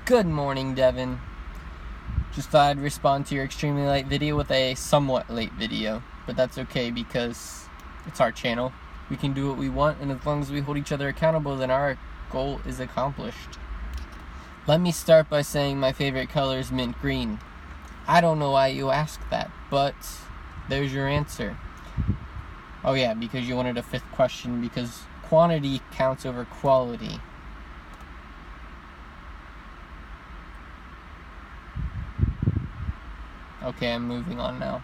Good morning, Devin. Just thought I'd respond to your extremely late video with a somewhat late video, but that's okay because it's our channel. We can do what we want, and as long as we hold each other accountable, then our goal is accomplished. Let me start by saying my favorite color is mint green. I don't know why you asked that, but there's your answer. Oh yeah, because you wanted a fifth question, because quantity counts over quality. Okay, I'm moving on now.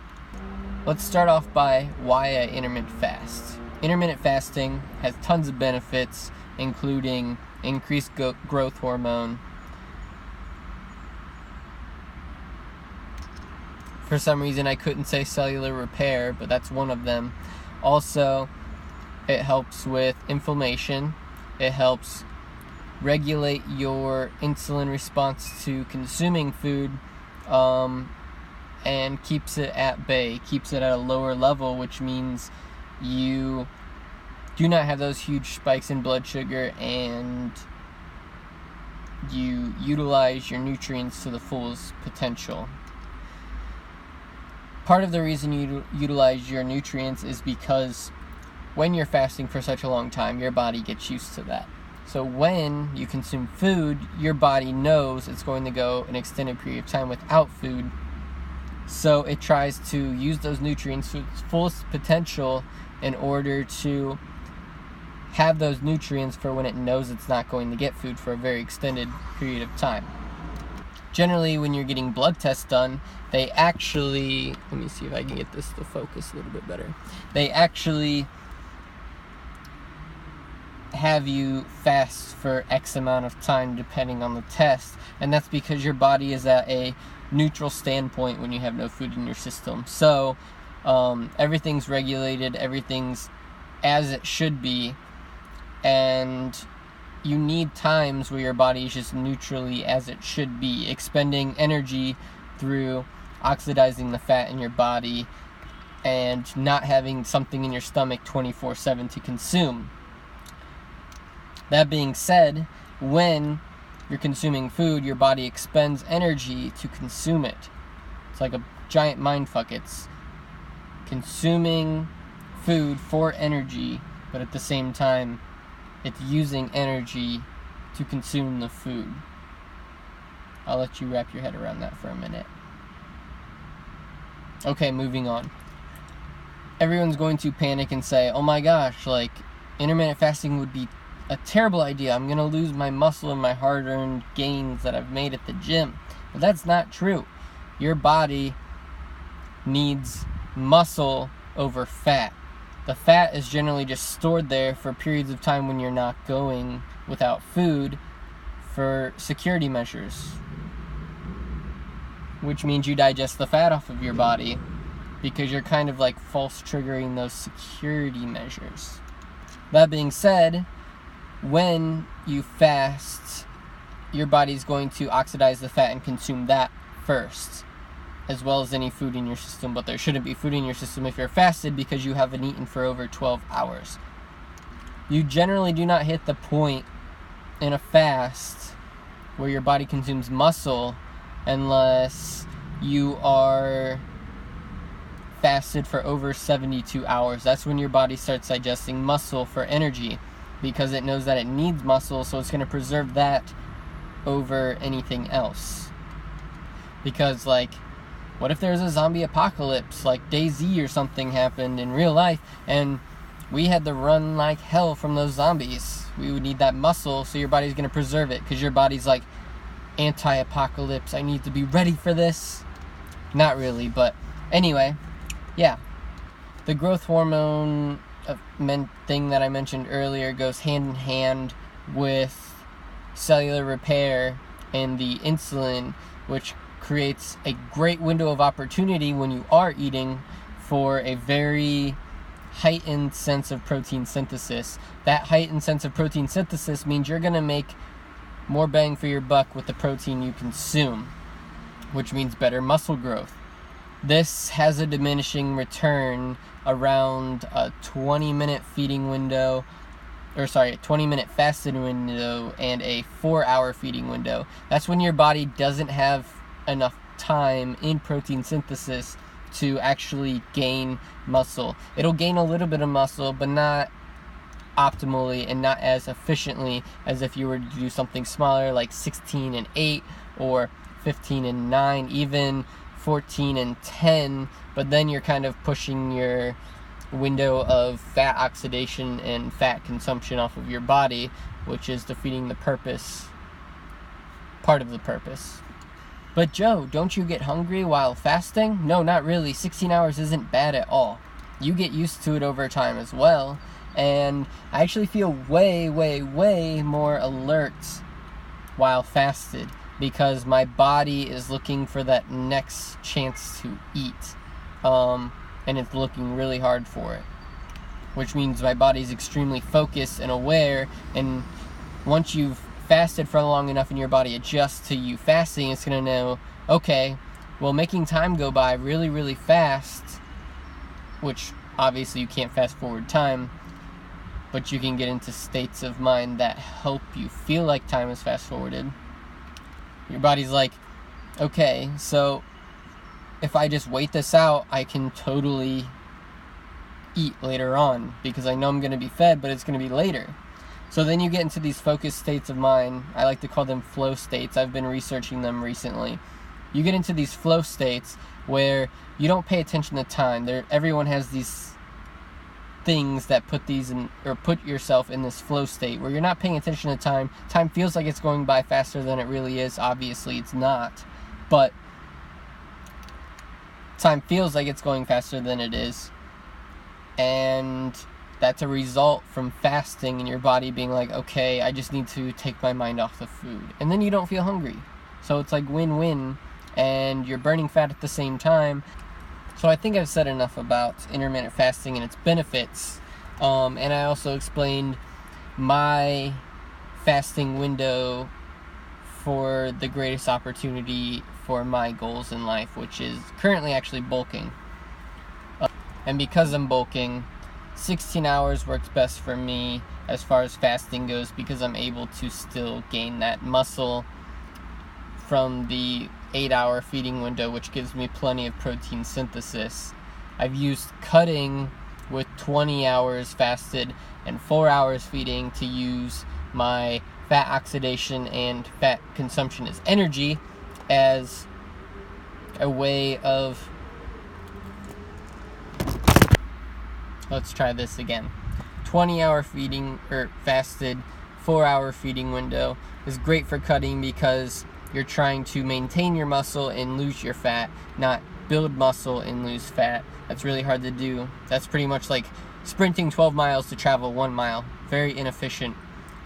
Let's start off by why I intermittent fast. Intermittent fasting has tons of benefits, including increased growth hormone. For some reason I couldn't say cellular repair, but that's one of them. Also, it helps with inflammation. It helps regulate your insulin response to consuming food, and keeps it at bay, keeps it at a lower level, which means you do not have those huge spikes in blood sugar and you utilize your nutrients to the fullest potential. Part of the reason you utilize your nutrients is because when you're fasting for such a long time, your body gets used to that. So when you consume food, your body knows it's going to go an extended period of time without food. So it tries to use those nutrients to its fullest potential in order to have those nutrients for when it knows it's not going to get food for a very extended period of time. Generally, when you're getting blood tests done, they actually, let me see if I can get this to focus a little bit better. They actually have you fast for X amount of time depending on the test, and that's because your body is at a neutral standpoint when you have no food in your system. So everything's regulated, everything's as it should be, and you need times where your body is just neutrally as it should be, expending energy through oxidizing the fat in your body and not having something in your stomach 24/7 to consume. That being said, when you're consuming food, your body expends energy to consume it. It's like a giant mindfuck. It's consuming food for energy, but at the same time, it's using energy to consume the food. I'll let you wrap your head around that for a minute. Okay, moving on. Everyone's going to panic and say, oh my gosh, like, intermittent fasting would be a terrible idea. I'm going to lose my muscle and my hard-earned gains that I've made at the gym. But that's not true. Your body needs muscle over fat. The fat is generally just stored there for periods of time when you're not going without food for security measures, which means you digest the fat off of your body because you're kind of like false triggering those security measures. That being said, when you fast, your body's going to oxidize the fat and consume that first, as well as any food in your system. But there shouldn't be food in your system if you're fasted because you haven't eaten for over 12 hours. You generally do not hit the point in a fast where your body consumes muscle unless you are fasted for over 72 hours. That's when your body starts digesting muscle for energy, because it knows that it needs muscle, so it's going to preserve that over anything else. Because, like, what if there's a zombie apocalypse, like DayZ or something happened in real life, and we had to run like hell from those zombies? We would need that muscle, so your body's going to preserve it, because your body's like, anti-apocalypse, I need to be ready for this. Not really, but anyway, yeah. The growth hormone thing that I mentioned earlier goes hand in hand with cellular repair and the insulin, which creates a great window of opportunity when you are eating for a very heightened sense of protein synthesis. That heightened sense of protein synthesis means you're going to make more bang for your buck with the protein you consume, which means better muscle growth. This has a diminishing return around a 20-minute feeding window 20-minute fasted window and a 4-hour feeding window. That's when your body doesn't have enough time in protein synthesis to actually gain muscle. It'll gain a little bit of muscle, but not optimally and not as efficiently as if you were to do something smaller like 16 and 8 or 15 and 9, even 14 and 10, but then you're kind of pushing your window of fat oxidation and fat consumption off of your body, which is defeating the purpose, part of the purpose. But Joe, don't you get hungry while fasting? No, not really. 16 hours isn't bad at all. You get used to it over time as well, and I actually feel way, way, way more alert while fasted because my body is looking for that next chance to eat. And it's looking really hard for it, which means my body's extremely focused and aware, and once you've fasted for long enough and your body adjusts to you fasting, it's going to know, okay, well, making time go by really, really fast, which obviously you can't fast forward time, but you can get into states of mind that help you feel like time is fast forwarded. Your body's like, okay, so if I just wait this out, I can totally eat later on because I know I'm going to be fed, but it's going to be later. So then you get into these focused states of mind. I like to call them flow states. I've been researching them recently. You get into these flow states where you don't pay attention to time. Everyone has these things that put these in, or put yourself in this flow state where you're not paying attention to time. Time feels like it's going by faster than it really is. Obviously, it's not. But time feels like it's going faster than it is, and that's a result from fasting and your body being like, okay, I just need to take my mind off the food, and then you don't feel hungry. So it's like win-win, and you're burning fat at the same time. So I think I've said enough about intermittent fasting and its benefits, and I also explained my fasting window for the greatest opportunity for my goals in life, which is currently actually bulking. And because I'm bulking, 16 hours works best for me as far as fasting goes because I'm able to still gain that muscle from the 8-hour feeding window, which gives me plenty of protein synthesis. I've used cutting with 20 hours fasted and 4 hours feeding to use my fat oxidation and fat consumption as energy, as a way of, let's try this again. 20-hour feeding or fasted 4-hour feeding window is great for cutting because you're trying to maintain your muscle and lose your fat, not build muscle and lose fat. That's really hard to do. That's pretty much like sprinting 12 miles to travel 1 mile. Very inefficient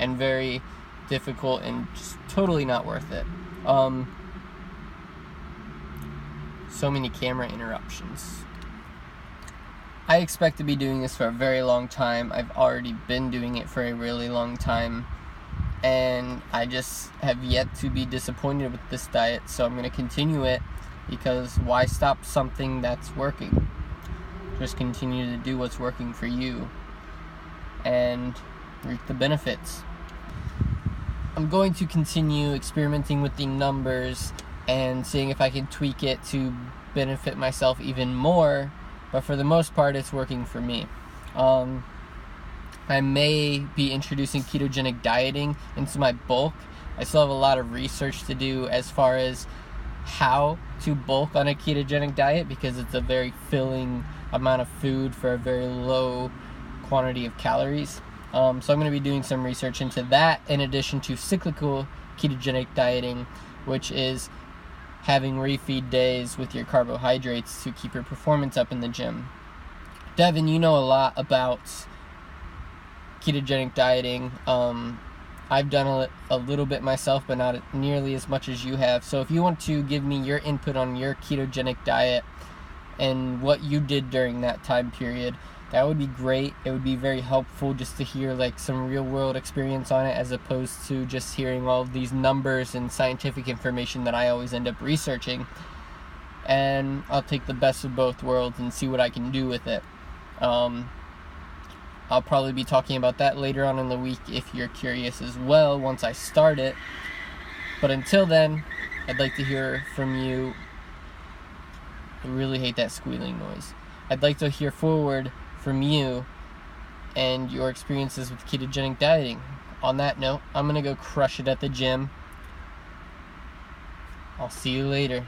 and very difficult and just totally not worth it. So many camera interruptions. I expect to be doing this for a very long time. I've already been doing it for a really long time, and I just have yet to be disappointed with this diet, so I'm going to continue it because why stop something that's working? Just continue to do what's working for you and reap the benefits. I'm going to continue experimenting with the numbers and seeing if I can tweak it to benefit myself even more, but for the most part it's working for me. I may be introducing ketogenic dieting into my bulk. I still have a lot of research to do as far as how to bulk on a ketogenic diet because it's a very filling amount of food for a very low quantity of calories. So I'm going to be doing some research into that in addition to cyclical ketogenic dieting, which is having refeed days with your carbohydrates to keep your performance up in the gym. Devin, you know a lot about ketogenic dieting. I've done a little bit myself, but not nearly as much as you have. So if you want to give me your input on your ketogenic diet and what you did during that time period, that would be great. It would be very helpful just to hear like some real world experience on it as opposed to just hearing all of these numbers and scientific information that I always end up researching. And I'll take the best of both worlds and see what I can do with it. I'll probably be talking about that later on in the week if you're curious as well once I start it. But until then, I'd like to hear from you. I really hate that squealing noise. I'd like to hear forward from you and your experiences with ketogenic dieting. On that note, I'm going to go crush it at the gym. I'll see you later.